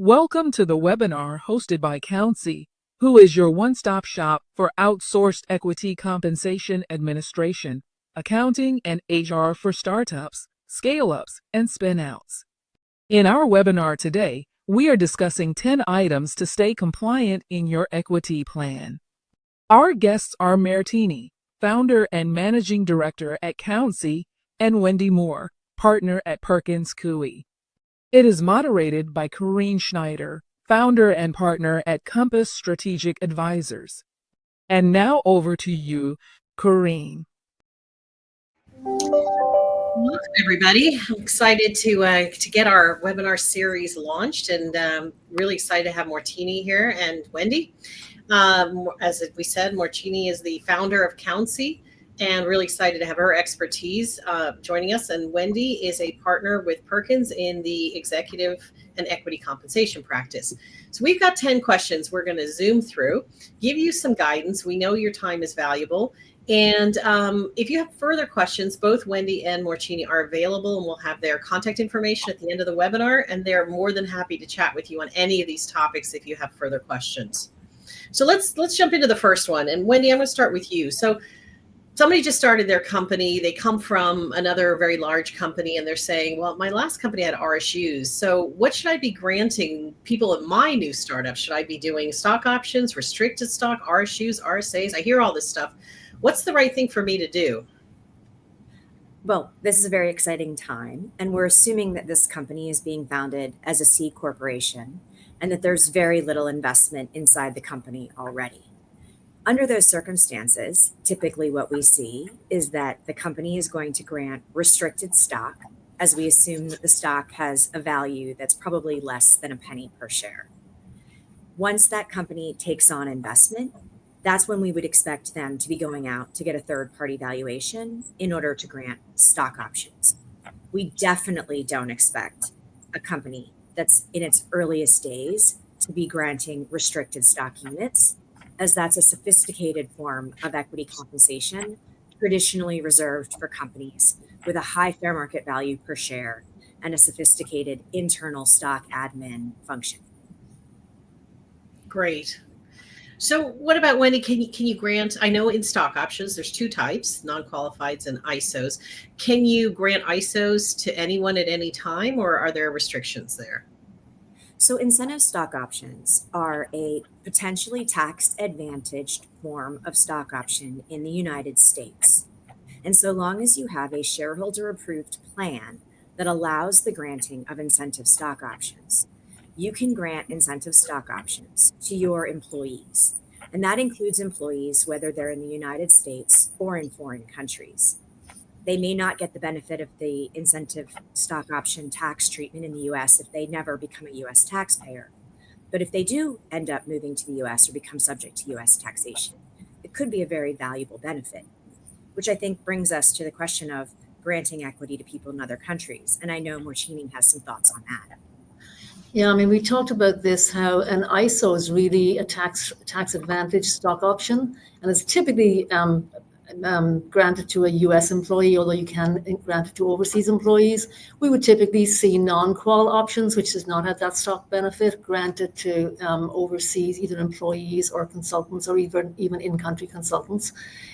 Welcome to the webinar hosted by Countsy, who is your one-stop shop for outsourced equity compensation administration, accounting, and HR for startups, scale-ups, and spin-outs. In our webinar today, we are discussing 10 items to stay compliant in your equity plan. Our guests are Mairtini, founder and managing director at Countsy, and Wendy Moore, partner at Perkins Coie. It is moderated by Carine Schneider, founder and partner at Compass Strategic Advisors. And now over to you, Carine. Welcome, everybody. I'm excited to get our webinar series launched, and really excited to have Mairtini here and Wendy. As we said, Mairtini is the founder of Countsy, and really excited to have her expertise joining us. And Wendy is a partner with Perkins in the executive and equity compensation practice. So we've got 10 questions we're going to zoom through, give you some guidance. We know your time is valuable. And if you have further questions, both Wendy and Mairtini are available, and we'll have their contact information at the end of the webinar, and they're more than happy to chat with you on any of these topics if you have further questions. So let's jump into the first one. And Wendy, I'm going to start with you. So somebody just started their company. They come from another very large company, and they're saying, well, my last company had RSUs. So what should I be granting people at my new startup? Should I be doing stock options, restricted stock, RSUs, RSAs? I hear all this stuff. What's the right thing for me to do? Well, this is a very exciting time, and we're assuming that this company is being founded as a C corporation and that there's very little investment inside the company already. Under those circumstances, typically what we see is that the company is going to grant restricted stock, as we assume that the stock has a value that's probably less than a penny per share. Once that company takes on investment, that's when we would expect them to be going out to get a third-party valuation in order to grant stock options. We definitely don't expect a company that's in its earliest days to be granting restricted stock units, as that's a sophisticated form of equity compensation traditionally reserved for companies with a high fair market value per share and a sophisticated internal stock admin function. Great. So what about Wendy? Can you grant, I know in stock options, there's two types, non-qualifieds and ISOs. Can you grant ISOs to anyone at any time, or are there restrictions there? So incentive stock options are a potentially tax-advantaged form of stock option in the United States. And so long as you have a shareholder-approved plan that allows the granting of incentive stock options, you can grant incentive stock options to your employees. And that includes employees whether they're in the United States or in foreign countries. They may not get the benefit of the incentive stock option tax treatment in the US if they never become a US taxpayer. But if they do end up moving to the US or become subject to US taxation, it could be a very valuable benefit, which I think brings us to the question of granting equity to people in other countries. And I know Mairtini has some thoughts on that. Yeah, I mean, we talked about this, how an ISO is really a tax advantage stock option, and it's typically granted to a US employee, although you can grant it to overseas employees. We would typically see non-qual options, which does not have that stock benefit, granted to overseas either employees or consultants, or even in-country consultants.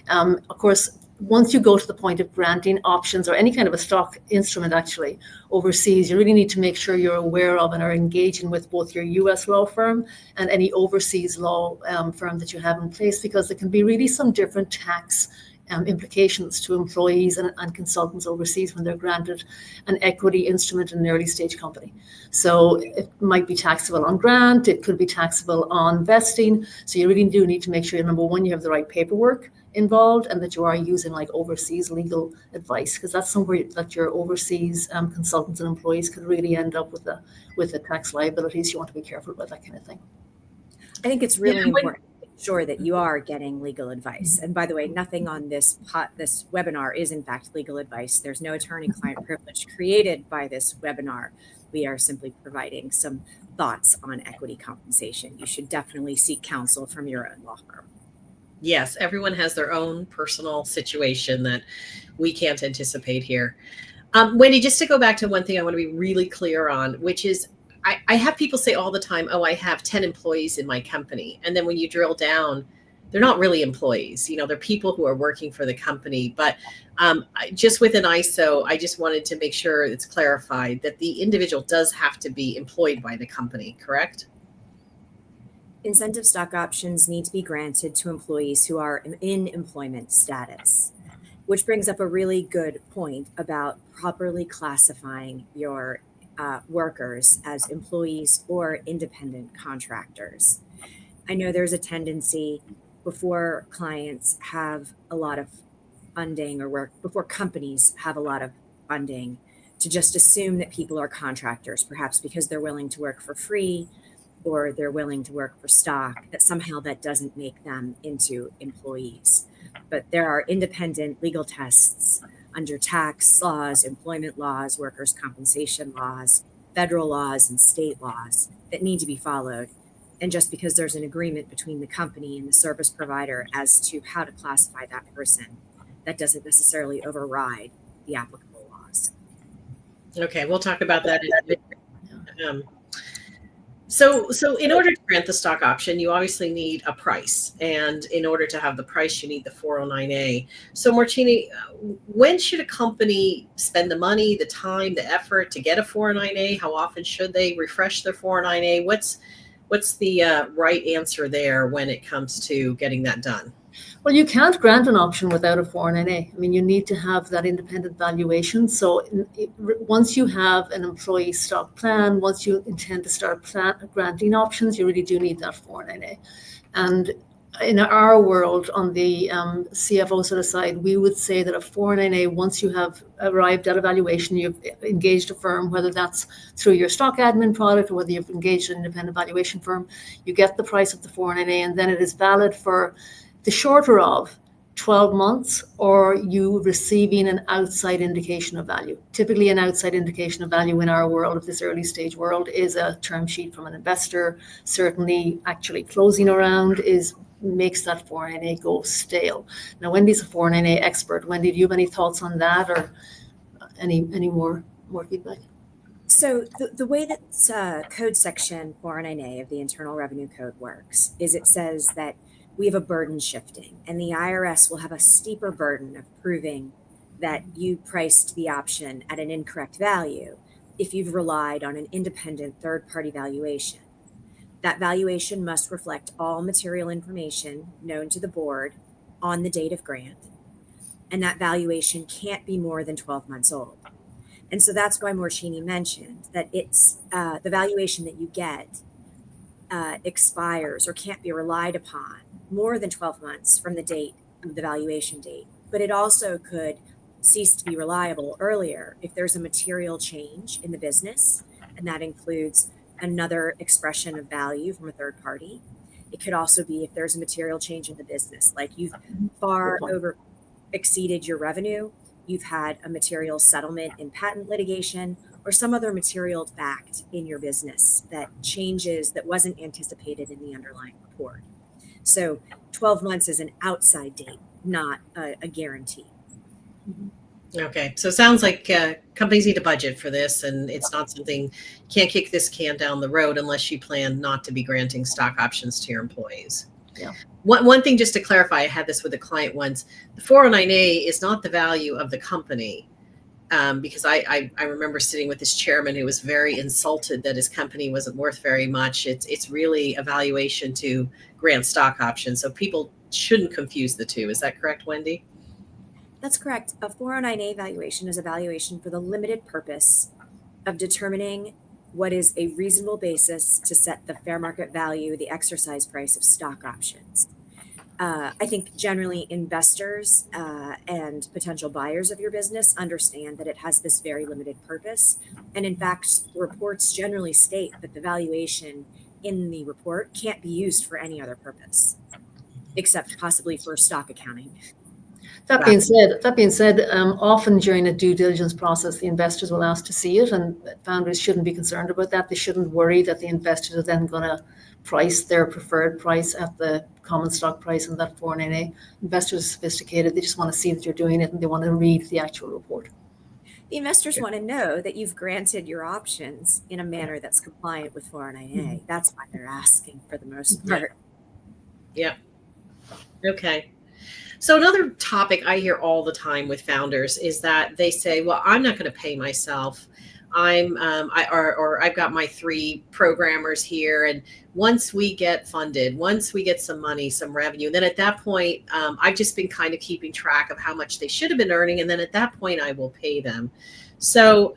Of course, once you go to the point of granting options or any kind of a stock instrument actually overseas, you really need to make sure you're aware of and are engaging with both your US law firm and any overseas law firm that you have in place, because there can be really some different tax implications to employees and consultants overseas when they're granted an equity instrument in an early stage company. So it might be taxable on grant, it could be taxable on vesting. So you really do need to make sure, number one, you have the right paperwork involved and that you are using like overseas legal advice, because that's somewhere that your overseas consultants and employees could really end up with the tax liabilities. You want to be careful about that kind of thing. I think it's really important to make sure that you are getting legal advice. And by the way, nothing on this webinar is in fact legal advice. There's no attorney-client privilege created by this webinar. We are simply providing some thoughts on equity compensation. You should definitely seek counsel from your own law firm. Yes, everyone has their own personal situation that we can't anticipate here. Wendy, just to go back to one thing I want to be really clear on, which is I have people say all the time, oh, I have 10 employees in my company. And then when you drill down, they're not really employees. They're people who are working for the company. But just with an ISO, I just wanted to make sure it's clarified that the individual does have to be employed by the company, correct? Incentive stock options need to be granted to employees who are in employment status, which brings up a really good point about properly classifying your workers as employees or independent contractors. I know there's a tendency before clients have a lot of funding before companies have a lot of funding to just assume that people are contractors, perhaps because they're willing to work for free or they're willing to work for stock, that somehow that doesn't make them into employees. But there are independent legal tests under tax laws, employment laws, workers' compensation laws, federal laws, and state laws that need to be followed. And just because there's an agreement between the company and the service provider as to how to classify that person, that doesn't necessarily override the applicable laws. Okay, we'll talk about that in a minute. So in order to grant the stock option, you obviously need a price. And in order to have the price, you need the 409A. So Mairtini, when should a company spend the money, the time, the effort to get a 409A? How often should they refresh their 409A? What's the right answer there when it comes to getting that done? Well, you can't grant an option without a 409A. I mean, you need to have that independent valuation. So once you have an employee stock plan, once you intend to start granting options, you really do need that 409A. And in our world, on the CFO sort of side, we would say that a 409A, once you have arrived at a valuation, you've engaged a firm, whether that's through your stock admin product or whether you've engaged an independent valuation firm, you get the price of the 409A, and then it is valid for the shorter of 12 months, or you receiving an outside indication of value. Typically, an outside indication of value in our world, of this early stage world, is a term sheet from an investor. Certainly, actually closing around makes that 409A go stale. Now, Wendy's a 409A expert. Wendy, do you have any thoughts on that, or any more feedback? So the way that code section 409A of the Internal Revenue Code works is it says that we have a burden shifting, and the IRS will have a steeper burden of proving that you priced the option at an incorrect value if you've relied on an independent third-party valuation. That valuation must reflect all material information known to the board on the date of grant, and that valuation can't be more than 12 months old. And so that's why Mairtini mentioned that it's the valuation that you get expires or can't be relied upon more than 12 months from the date of the valuation date. But it also could cease to be reliable earlier if there's a material change in the business, and that includes another expression of value from a third party. It could also be if there's a material change in the business, like you've far over exceeded your revenue, you've had a material settlement in patent litigation, or some other material fact in your business that changes that wasn't anticipated in the underlying report. So 12 months is an outside date, not a guarantee. Okay, so it sounds like companies need a budget for this, and it's not something, can't kick this can down the road unless you plan not to be granting stock options to your employees. Yeah. One thing just to clarify, I had this with a client once, the 409A is not the value of the company. Because I remember sitting with this chairman who was very insulted that his company wasn't worth very much. It's really a valuation to grant stock options. So people shouldn't confuse the two. Is that correct, Wendy? That's correct. A 409A valuation is a valuation for the limited purpose of determining what is a reasonable basis to set the fair market value, the exercise price of stock options. I think generally investors and potential buyers of your business understand that it has this very limited purpose. And in fact, reports generally state that the valuation in the report can't be used for any other purpose, except possibly for stock accounting. That being said, often during a due diligence process, the investors will ask to see it, and founders shouldn't be concerned about that. They shouldn't worry that the investors are then going to price their preferred price at the common stock price in that 409A. Investors are sophisticated. They just want to see that you're doing it, and they want to read the actual report. The investors want to know that you've granted your options in a manner that's compliant with 409A. That's why they're asking for the most part. Yeah. Okay. So another topic I hear all the time with founders is that they say, "Well, I'm not going to pay myself. Or I've got my 3 programmers here, and once we get funded, once we get some money, some revenue, then at that point, I've just been kind of keeping track of how much they should have been earning, and then at that point, I will pay them." So,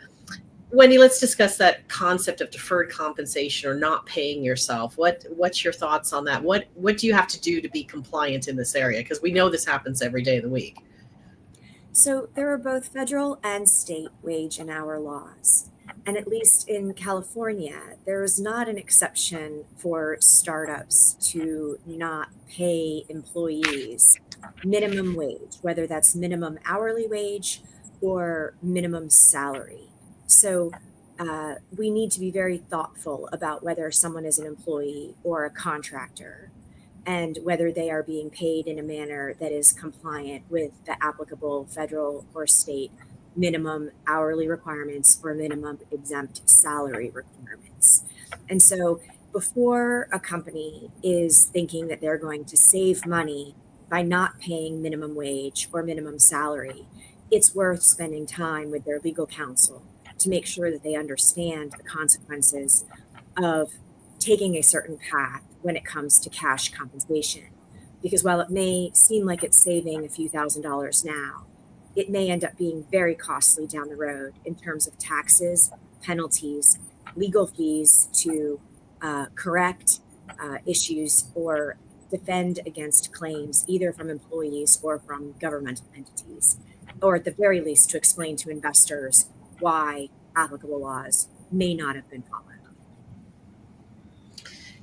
Wendy, let's discuss that concept of deferred compensation or not paying yourself. What's your thoughts on that? What do you have to do to be compliant in this area? Because we know this happens every day of the week. So there are both federal and state wage and hour laws. And at least in California, there is not an exception for startups to not pay employees minimum wage, whether that's minimum hourly wage or minimum salary. So we need to be very thoughtful about whether someone is an employee or a contractor, and whether they are being paid in a manner that is compliant with the applicable federal or state minimum hourly requirements or minimum exempt salary requirements. And so before a company is thinking that they're going to save money by not paying minimum wage or minimum salary, it's worth spending time with their legal counsel to make sure that they understand the consequences of taking a certain path when it comes to cash compensation. Because while it may seem like it's saving a few $1,000s now, it may end up being very costly down the road in terms of taxes, penalties, legal fees to correct issues or defend against claims either from employees or from governmental entities, or at the very least to explain to investors why applicable laws may not have been followed.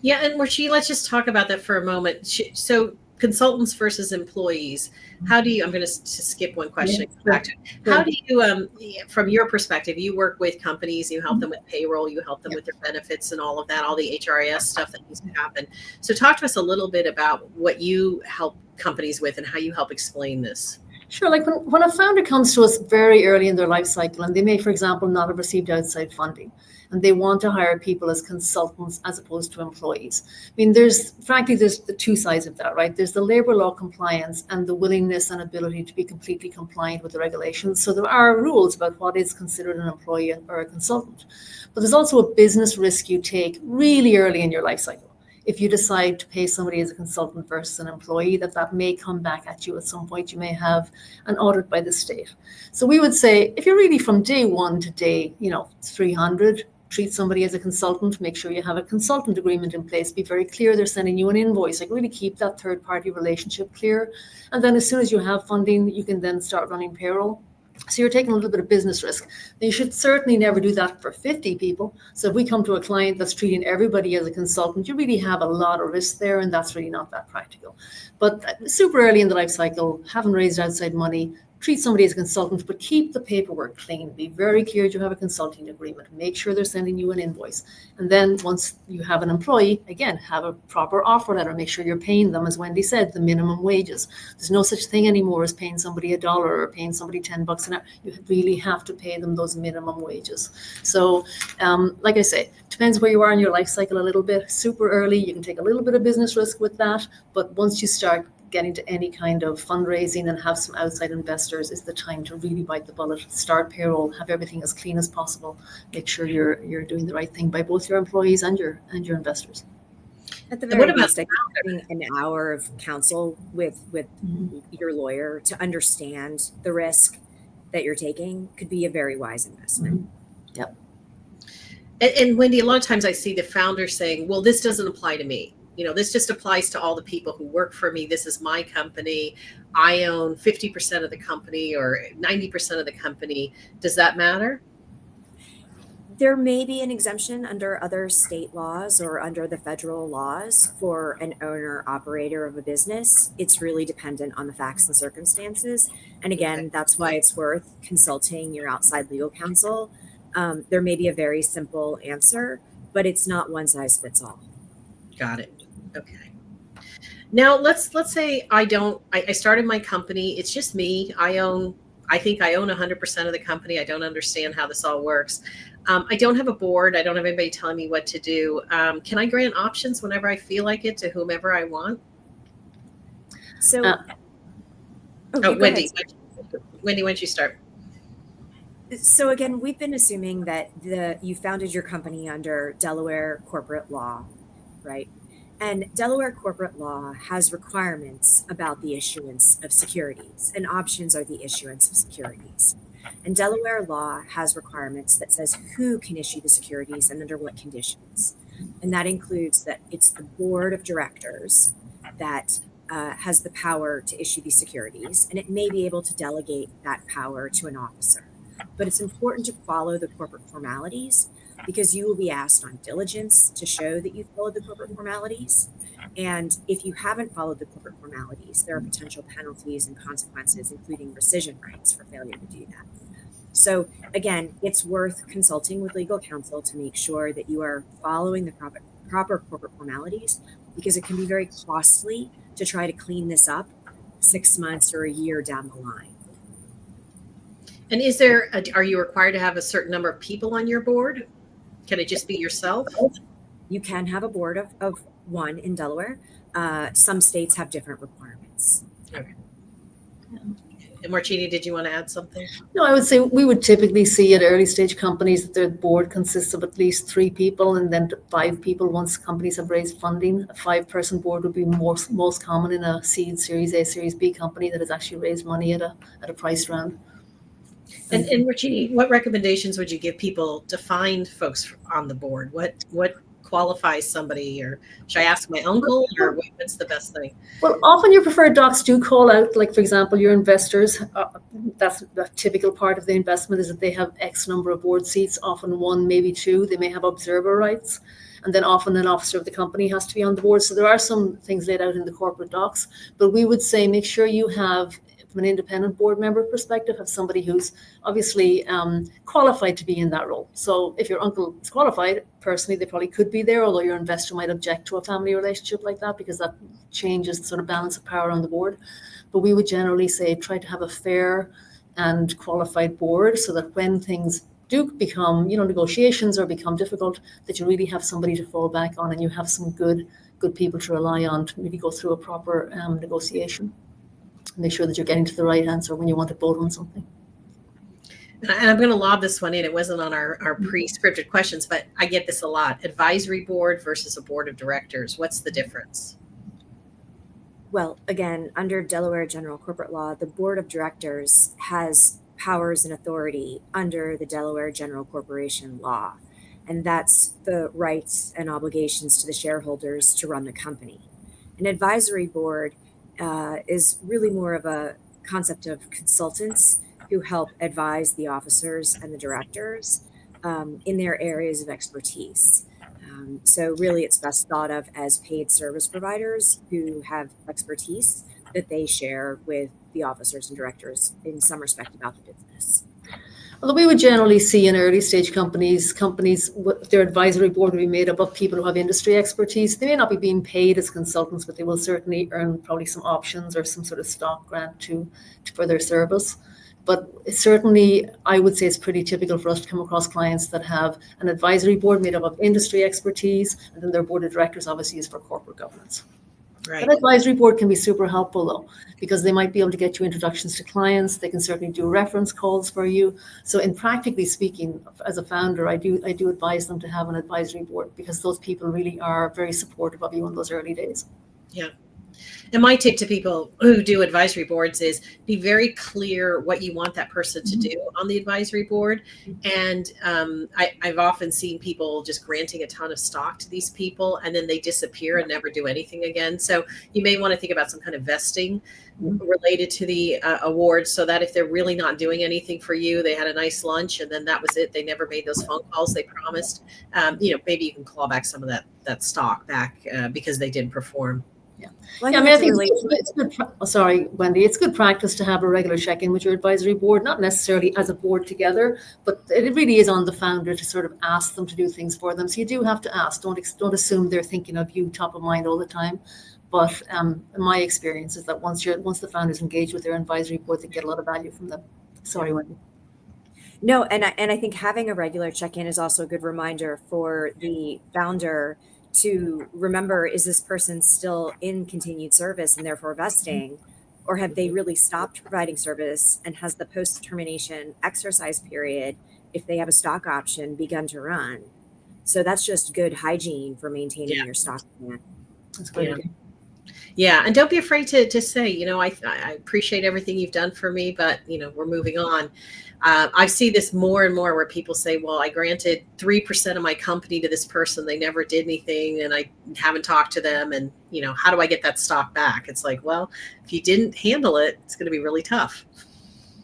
Yeah, and Mairtini, let's just talk about that for a moment. So consultants versus employees, how do you, I'm going to skip one question and come back to it. How do you, from your perspective, you work with companies, you help them with payroll, you help them with their benefits and all of that, all the HRIS stuff that needs to happen. So talk to us a little bit about what you help companies with and how you help explain this. Sure. Like when a founder comes to us very early in their life cycle, and they may, for example, not have received outside funding, and they want to hire people as consultants as opposed to employees. I mean, there's the 2 sides of that, right? There's the labor law compliance and the willingness and ability to be completely compliant with the regulations. So there are rules about what is considered an employee or a consultant. But there's also a business risk you take really early in your life cycle. If you decide to pay somebody as a consultant versus an employee, that may come back at you at some point. You may have an audit by the state. So we would say, if you're really from day 1 to day, 300, treat somebody as a consultant, make sure you have a consultant agreement in place, be very clear they're sending you an invoice, like really keep that third party relationship clear. And then as soon as you have funding, you can then start running payroll. So you're taking a little bit of business risk. You should certainly never do that for 50 people. So if we come to a client that's treating everybody as a consultant, you really have a lot of risk there, and that's really not that practical. But super early in the life cycle, haven't raised outside money, treat somebody as a consultant, but keep the paperwork clean. Be very clear you have a consulting agreement. Make sure they're sending you an invoice. And then once you have an employee, again, have a proper offer letter. Make sure you're paying them, as Wendy said, the minimum wages. There's no such thing anymore as paying somebody $1 or paying somebody $10 an hour. You really have to pay them those minimum wages. So like I say, depends where you are in your life cycle a little bit. Super early, you can take a little bit of business risk with that. But once you start getting to any kind of fundraising and have some outside investors, is the time to really bite the bullet, start payroll, have everything as clean as possible, make sure you're doing the right thing by both your employees and your investors. At the very least, I think having an hour of counsel with your lawyer to understand the risk that you're taking could be a very wise investment. Yep. And Wendy, a lot of times I see the founders saying, well, this doesn't apply to me. This just applies to all the people who work for me. This is my company. I own 50% of the company or 90% of the company. Does that matter? There may be an exemption under other state laws or under the federal laws for an owner operator of a business. It's really dependent on the facts and circumstances. And again, that's why it's worth consulting your outside legal counsel. There may be a very simple answer, but it's not one size fits all. Got it. Okay. Now let's say I started my company. It's just me. I own I think I own 100% of the company. I don't understand how this all works. I don't have a board. I don't have anybody telling me what to do. Can I grant options whenever I feel like it to whomever I want? So, Wendy, why don't you start? So again, we've been assuming that you founded your company under Delaware corporate law, right? And Delaware corporate law has requirements about the issuance of securities, and options are the issuance of securities. And Delaware law has requirements that says who can issue the securities and under what conditions. And that includes that it's the board of directors that has the power to issue these securities, and it may be able to delegate that power to an officer. But it's important to follow the corporate formalities, because you will be asked on diligence to show that you've followed the corporate formalities. And if you haven't followed the corporate formalities, there are potential penalties and consequences, including rescission rights for failure to do that. So again, it's worth consulting with legal counsel to make sure that you are following the proper corporate formalities, because it can be very costly to try to clean this up 6 months or a year down the line. And are you required to have a certain number of people on your board? Can it just be yourself? You can have a board of one in Delaware. Some states have different requirements. Okay. And Mairtini, did you want to add something? No, I would say we would typically see at early stage companies that their board consists of at least 3 people and then 5 people once companies have raised funding. A 5-person board would be most common in a seed Series A, Series B company that has actually raised money at a price round. And Mairtini, what recommendations would you give people to find folks on the board? What qualifies somebody, or should I ask my uncle, or what's the best thing? Well, often your preferred docs do call out, like, for example, your investors. That's the typical part of the investment, is that they have X number of board seats, often 1, maybe 2. They may have observer rights. And then often an officer of the company has to be on the board. So there are some things laid out in the corporate docs. But we would say make sure you have, from an independent board member perspective, have somebody who's obviously qualified to be in that role. So if your uncle is qualified, personally, they probably could be there, although your investor might object to a family relationship like that, because that changes the sort of balance of power on the board. But we would generally say try to have a fair and qualified board, so that when things do become, negotiations or become difficult, that you really have somebody to fall back on, and you have some good people to rely on to maybe go through a proper negotiation. Make sure that you're getting to the right answer when you want to vote on something. And I'm going to lob this one in. It wasn't on our pre-scripted questions, but I get this a lot. Advisory board versus a board of directors. What's the difference? Well, again, under Delaware general corporate law, the board of directors has powers and authority under the Delaware general corporation law. And that's the rights and obligations to the shareholders to run the company. An advisory board is really more of a concept of consultants who help advise the officers and the directors in their areas of expertise. So really it's best thought of as paid service providers who have expertise that they share with the officers and directors in some respect about the business. Although we would generally see in early stage companies, their advisory board will be made up of people who have industry expertise. They may not be being paid as consultants, but they will certainly earn probably some options or some sort of stock grant for their service. But certainly, I would say it's pretty typical for us to come across clients that have an advisory board made up of industry expertise, and then their board of directors obviously is for corporate governance. Right. An advisory board can be super helpful, though, because they might be able to get you introductions to clients. They can certainly do reference calls for you. So in practically speaking, as a founder, I do advise them to have an advisory board, because those people really are very supportive of you in those early days. Yeah. And my tip to people who do advisory boards is be very clear what you want that person to do on the advisory board. And I've often seen people just granting a ton of stock to these people, and then they disappear and never do anything again. So you may want to think about some kind of vesting related to the award, so that if they're really not doing anything for you, they had a nice lunch and then that was it. They never made those phone calls they promised. Maybe you can claw back some of that stock back because they didn't perform. Yeah. Well, I think it's good. Sorry, Wendy. It's good practice to have a regular check-in with your advisory board, not necessarily as a board together, but it really is on the founder to sort of ask them to do things for them. So you do have to ask. Don't assume they're thinking of you top of mind all the time. But my experience is that once the founders engage with their advisory board, they get a lot of value from them. Sorry, Wendy. No, and I think having a regular check-in is also a good reminder for the founder to remember, is this person still in continued service and therefore vesting, or have they really stopped providing service, and has the post-termination exercise period, if they have a stock option, begun to run? So that's just good hygiene for maintaining your stock plan. That's great. Yeah. Yeah, and don't be afraid to say, I appreciate everything you've done for me, but we're moving on. I see this more and more where people say, well, I granted 3% of my company to this person. They never did anything, and I haven't talked to them. And, how do I get that stock back? It's like, well, if you didn't handle it, it's going to be really tough.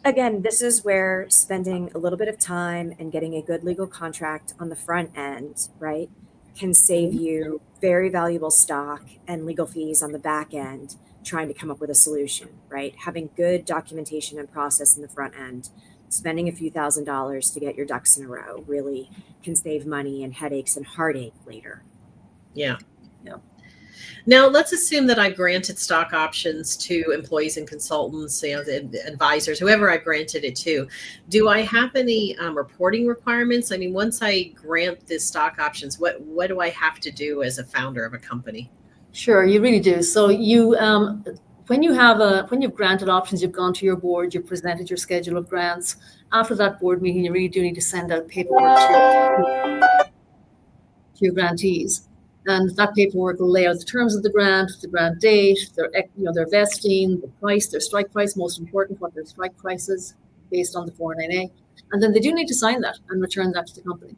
Again, this is where spending a little bit of time and getting a good legal contract on the front end, right, can save you very valuable stock and legal fees on the back end trying to come up with a solution, right? Having good documentation and process in the front end, spending a few $1,000s to get your ducks in a row really can save money and headaches and heartache later. Yeah. Yeah. Now, let's assume that I've granted stock options to employees and consultants, the advisors, whoever I've granted it to. Do I have any reporting requirements? I mean, once I grant the stock options, what do I have to do as a founder of a company? Sure, you really do. So you, when you've granted options, you've gone to your board, you've presented your schedule of grants. After that board meeting, you really do need to send out paperwork to your grantees. And that paperwork will lay out the terms of the grant date, their vesting, the price, their strike price, most important, what their strike price is based on the 409A. And then they do need to sign that and return that to the company.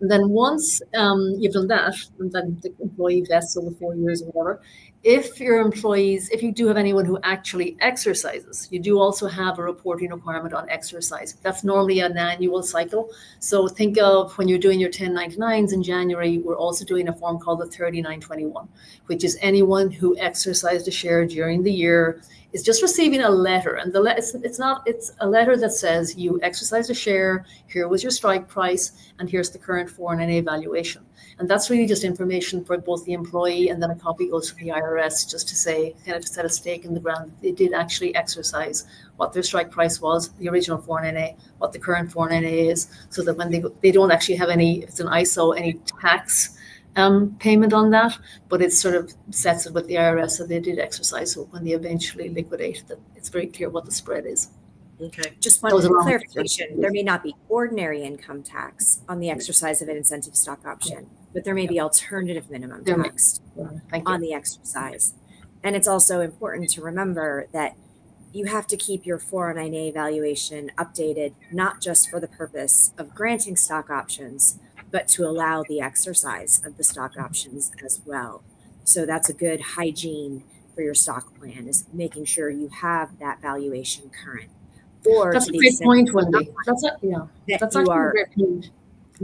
And then once you've done that, and then the employee vests over 4 years or whatever, if you do have anyone who actually exercises, you do also have a reporting requirement on exercise. That's normally an annual cycle. So think of when you're doing your 1099s in January, we're also doing a form called the 3921, which is anyone who exercised a share during the year is just receiving a letter. And it's a letter that says you exercised a share, here was your strike price, and here's the current 409A valuation. And that's really just information for both the employee, and then a copy goes to the IRS just to say, kind of to set a stake in the ground that they did actually exercise what their strike price was, the original 409A, what the current 409A is, so that when they don't actually have any, if it's an ISO, any tax payment on that, but it sort of sets it with the IRS that they did exercise. So when they eventually liquidate, that it's very clear what the spread is. Okay. Just one clarification. There may not be ordinary income tax on the exercise of an incentive stock option, but there may be alternative minimum tax on the exercise. And it's also important to remember that you have to keep your 409A valuation updated, not just for the purpose of granting stock options, but to allow the exercise of the stock options as well. So that's a good hygiene for your stock plan, is making sure you have that valuation current. Or that's a great point, Wendy. That's you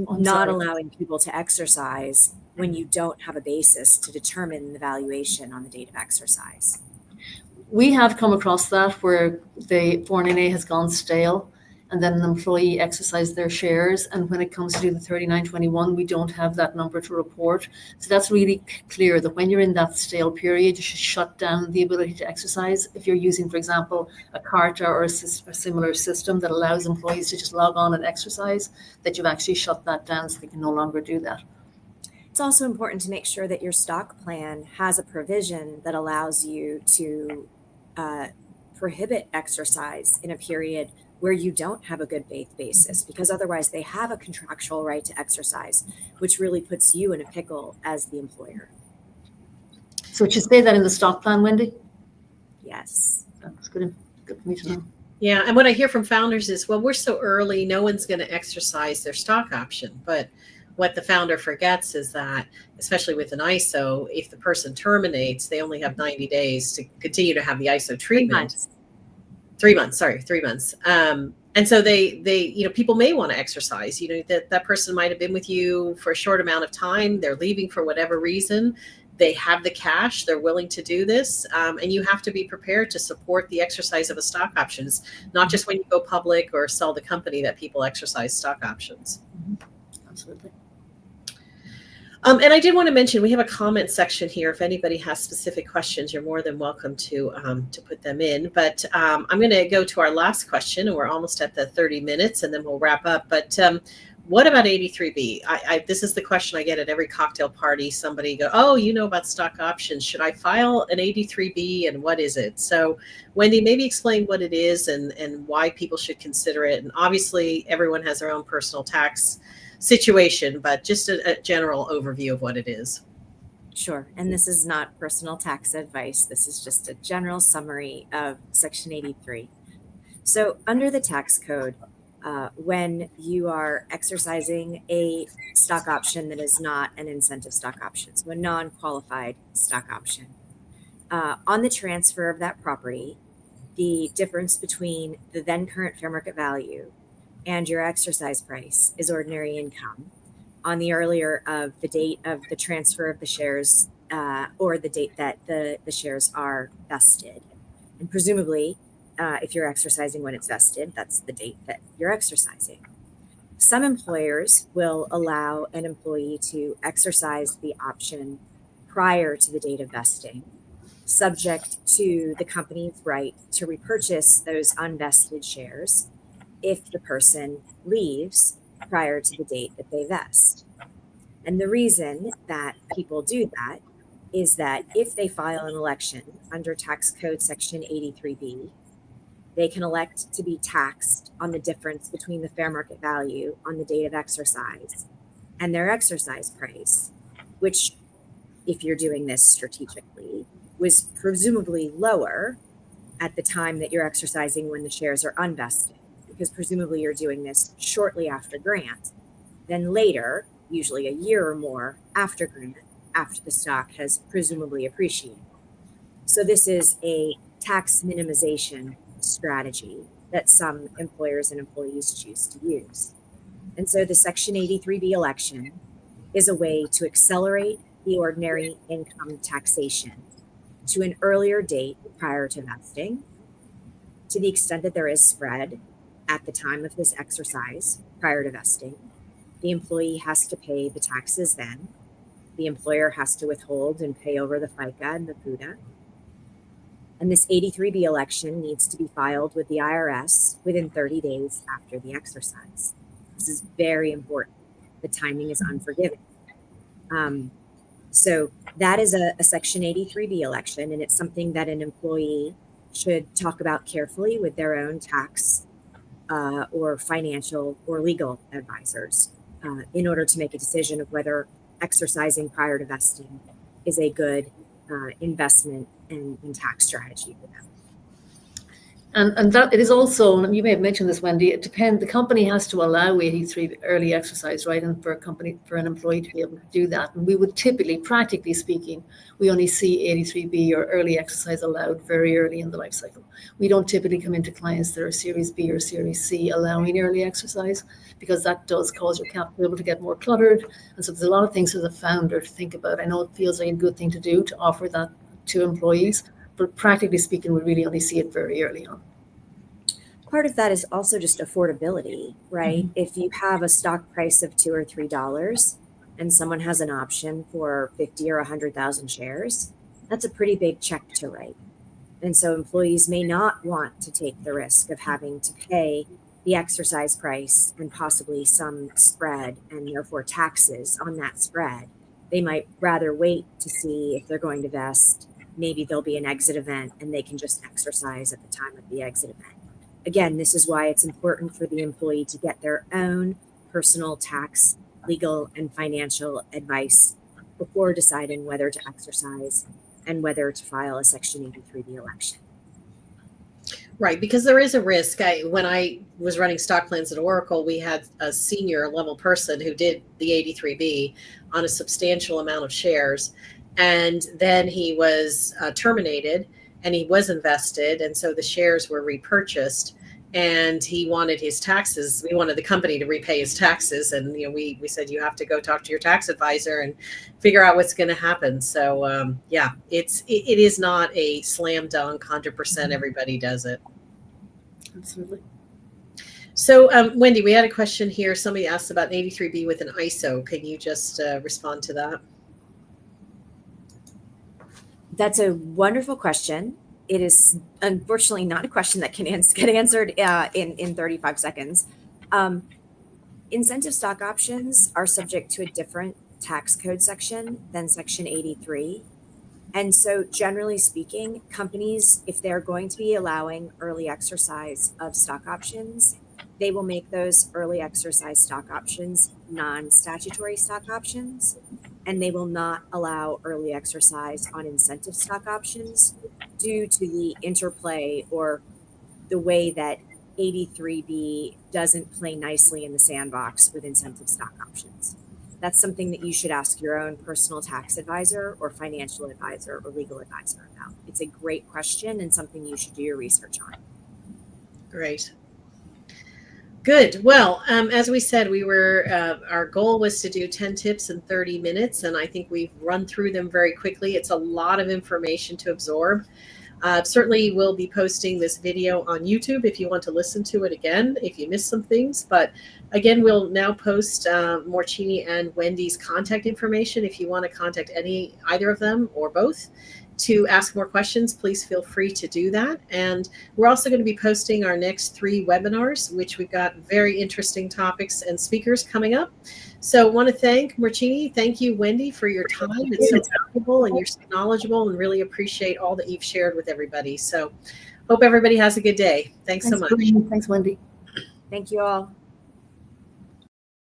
are not allowing people to exercise when you don't have a basis to determine the valuation on the date of exercise. We have come across that where the 409A has gone stale, and then an employee exercised their shares, and when it comes to do the 3921, we don't have that number to report. So that's really clear that when you're in that stale period, you should shut down the ability to exercise. If you're using, for example, a Carta or a similar system that allows employees to just log on and exercise, that you've actually shut that down so they can no longer do that. It's also important to make sure that your stock plan has a provision that allows you to prohibit exercise in a period where you don't have a good faith basis, because otherwise they have a contractual right to exercise, which really puts you in a pickle as the employer. So it should say that in the stock plan, Wendy? Yes. That's good for me to know. Yeah, and what I hear from founders is, well, we're so early, no one's going to exercise their stock option. But what the founder forgets is that, especially with an ISO, if the person terminates, they only have 90 days to continue to have the ISO treatment. 3 months. 3 months. And so they people may want to exercise, that person might have been with you for a short amount of time. They're leaving for whatever reason. They have the cash. They're willing to do this. And you have to be prepared to support the exercise of a stock options, not just when you go public or sell the company that people exercise stock options. Absolutely. And I did want to mention, we have a comment section here. If anybody has specific questions, you're more than welcome to put them in. But I'm going to go to our last question, and we're almost at the 30 minutes, and then we'll wrap up. But what about 83B? This is the question I get at every cocktail party. Somebody go, oh, you know about stock options. Should I file an 83B, and what is it? So Wendy, maybe explain what it is and why people should consider it. And obviously, everyone has their own personal tax situation, but just a general overview of what it is. Sure. And this is not personal tax advice. This is just a general summary of Section 83. So under the tax code, when you are exercising a stock option that is not an incentive stock option, so a non-qualified stock option, on the transfer of that property, the difference between the then current fair market value and your exercise price is ordinary income on the earlier of the date of the transfer of the shares or the date that the shares are vested. And presumably, if you're exercising when it's vested, that's the date that you're exercising. Some employers will allow an employee to exercise the option prior to the date of vesting, subject to the company's right to repurchase those unvested shares if the person leaves prior to the date that they vest. And the reason that people do that is that if they file an election under tax code section 83B, they can elect to be taxed on the difference between the fair market value on the date of exercise and their exercise price, which, if you're doing this strategically, was presumably lower at the time that you're exercising when the shares are unvested, because presumably you're doing this shortly after grant, then later, usually a year or more after grant, after the stock has presumably appreciated. So this is a tax minimization strategy that some employers and employees choose to use. And so the Section 83B election is a way to accelerate the ordinary income taxation to an earlier date prior to vesting, to the extent that there is spread at the time of this exercise prior to vesting. The employee has to pay the taxes then. The employer has to withhold and pay over the FICA and the FUTA. And this 83B election needs to be filed with the IRS within 30 days after the exercise. This is very important. The timing is unforgiving. So that is a Section 83B election, and it's something that an employee should talk about carefully with their own tax or financial or legal advisors in order to make a decision of whether exercising prior to vesting is a good investment and tax strategy for them. And that it is also, and you may have mentioned this, Wendy, it depends, the company has to allow 83 early exercise, right? And for an employee to be able to do that. And we would typically, practically speaking, we only see 83B or early exercise allowed very early in the life cycle. We don't typically come into clients that are Series B or Series C allowing early exercise, because that does cause your capital to get more cluttered. And so there's a lot of things as a founder to think about. I know it feels like a good thing to do to offer that to employees, but practically speaking, we really only see it very early on. Part of that is also just affordability, right? Mm-hmm. If you have a stock price of $2 or $3 and someone has an option for 50 or 100,000 shares, that's a pretty big check to write. And so employees may not want to take the risk of having to pay the exercise price and possibly some spread and therefore taxes on that spread. They might rather wait to see if they're going to vest. Maybe there'll be an exit event and they can just exercise at the time of the exit event. Again, this is why it's important for the employee to get their own personal tax, legal, and financial advice before deciding whether to exercise and whether to file a Section 83B election. Right, because there is a risk. When I was running stock plans at Oracle, we had a senior level person who did the 83B on a substantial amount of shares. And then he was terminated and he was invested. And so the shares were repurchased and he wanted his taxes. We wanted the company to repay his taxes. And, we said, you have to go talk to your tax advisor and figure out what's going to happen. So, it is not a slam dunk, 100% everybody does it. Absolutely. So, Wendy, we had a question here. Somebody asked about an 83B with an ISO. Can you just respond to that? That's a wonderful question. It is unfortunately not a question that can get answered in 35 seconds. Incentive stock options are subject to a different tax code section than Section 83. And so generally speaking, companies, if they're going to be allowing early exercise of stock options, they will make those early exercise stock options non-statutory stock options, and they will not allow early exercise on incentive stock options due to the interplay or the way that 83B doesn't play nicely in the sandbox with incentive stock options. That's something that you should ask your own personal tax advisor or financial advisor or legal advisor about. It's a great question and something you should do your research on. Great. Good. Well, as we said, our goal was to do 10 tips in 30 minutes, and I think we've run through them very quickly. It's a lot of information to absorb. Certainly, we'll be posting this video on YouTube if you want to listen to it again, if you missed some things. But again, we'll now post Mairtini and Wendy's contact information. If you want to contact either of them or both to ask more questions, please feel free to do that. And we're also going to be posting our next 3 webinars, which we've got very interesting topics and speakers coming up. So I want to thank Mairtini. Thank you, Wendy, for your time. It's so valuable and you're so knowledgeable, and really appreciate all that you've shared with everybody. So hope everybody has a good day. Thanks so much. Thanks, Wendy. Thank you all.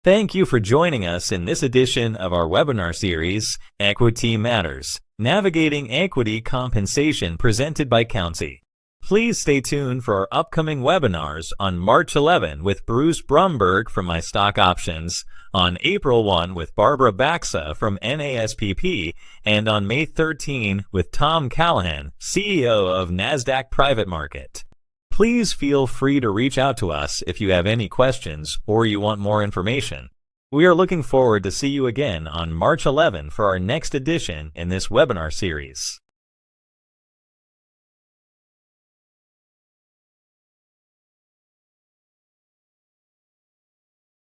Thank you for joining us in this edition of our webinar series, Equity Matters, Navigating Equity Compensation, presented by Countsy. Please stay tuned for our upcoming webinars on March 11 with Bruce Brumberg from My Stock Options, on April 1 with Barbara Baxa from NASPP, and on May 13 with Tom Callahan, CEO of NASDAQ Private Market. Please feel free to reach out to us if you have any questions or you want more information. We are looking forward to see you again on March 11 for our next edition in this webinar series.